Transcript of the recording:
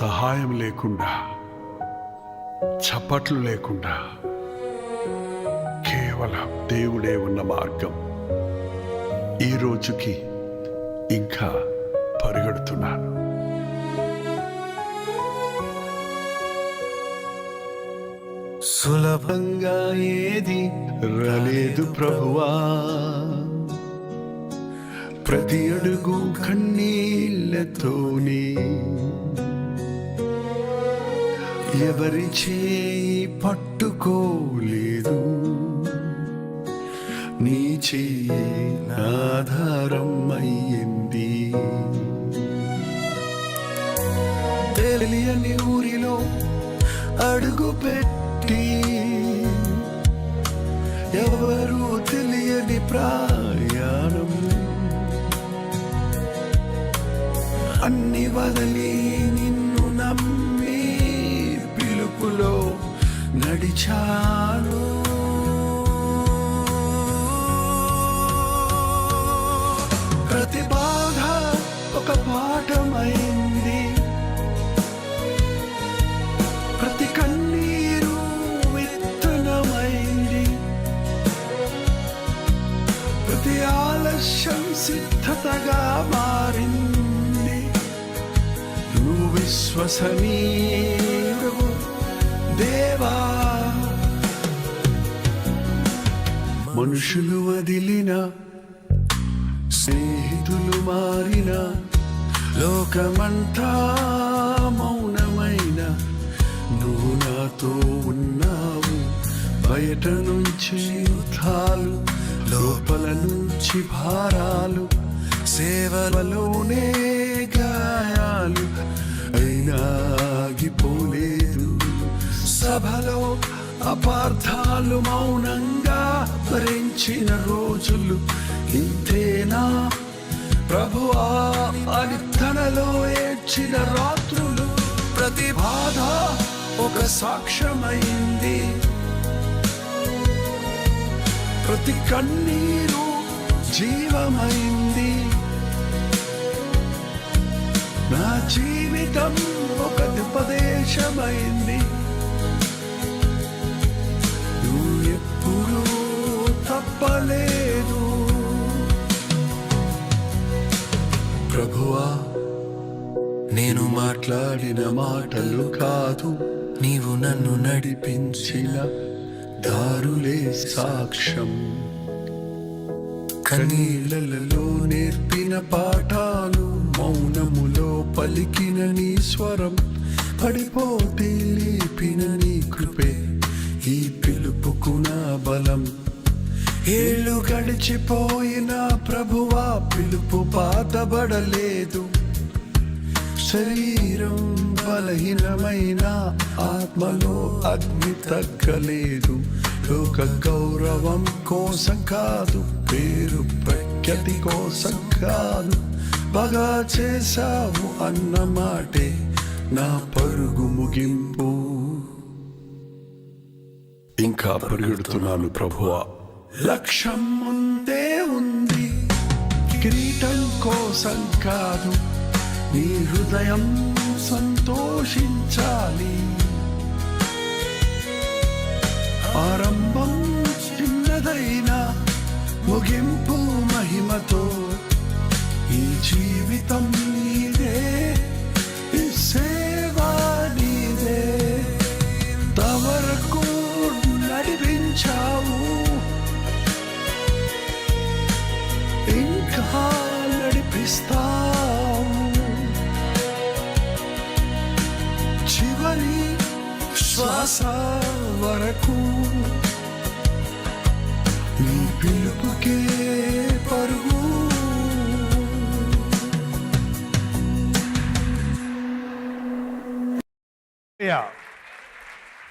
సహాయం లేకుండా, చప్పట్లు లేకుండా కేవలం దేవుడే ఉన్న మార్గం. ఈ రోజుకి ఇంకా పరిగెడుతున్నాను. సులభంగా ఏది రాలేదు ప్రభువా, ప్రతి అడుగు కన్నీళ్లతోనే, ఎవరి చేయి పట్టుకోలేదు, నీ చేయి ఆధారం అయ్యింది. తెలియని ఊరిలో అడుగు పెట్టి, ఎవరు తెలియని ప్రయాణం, అన్ని వదలి నిన్ను నమ్మి పిలుపులో నడిచాను. ప్రతి బాధ ఒక పాఠమైంది, ప్రతి కన్నీరు విత్తనమైంది, ప్రతి ఆలస్యం సిద్ధతగా మారింది. నువ్వు విశ్వసనీయుడవు దేవా. మనుషులు వదిలిన, స్నేహితులు మారిన, లోకమంతా మౌనమైన, నువ్వు నాతో ఉన్నావు. బయట నుంచి యుద్ధాలు, లోపల నుంచి భారాలు, సేవలోనే గాయాలు, అయినా ఆగిపోలేదు. సభలో అపార్థాలు మౌనంగా భరించిన రోజులు ఇంతేనా ప్రభువా అని తనలో ఏడ్చిన రాత్రులు. ప్రతి బాధ ఒక సాక్ష్యమైంది, ప్రతి కన్నీరు జీవమైంది. నా జీవితం ఒక ఉపదేశమైంది. నువ్వు ఎప్పుడూ తప్పలేదు ప్రభువా. నేను మాట్లాడిన మాటలు కాదు, నీవు నన్ను నడిపించిన దారులే సాక్ష్యం. కన్నీళ్లలో నేర్పిన పాఠాలు, మౌనములో పలికిన నీ స్వరం, పడిపోతే లేపిన నీ కృపే ఈ పిలుపుకు నా బలం. ఏళ్ళు గడిచిపోయిన ప్రభువా పిలుపు పాతబడలేదు. శరీరం బలహీనమైన, ఆత్మలో అగ్ని తగ్గలేదు. లోక గౌరవం కోసం కాదు, పేరు ప్రఖ్యాతి కోసం కాదు, బాగా చేశావు అన్న మాటే నా పరుగు ముగింపు. ఇంకా పరిగెడుతున్నాను ప్రభువా. లక్ష్యం ముందే ఉంది, కిరీటం కోసం కాదు, నీ హృదయం సంతోషించాలి. ఆరంభం చిన్నదైనా ముగింపు మహిమతో, ఈ జీవితం నీదే, ఈ సేవ నీదే. తవరకు నడిపించావు, ఇంకా నడిపిస్తావు. చివరి శ్వాస వరకు నీ పిలుపుకే పరుగు. Yeah.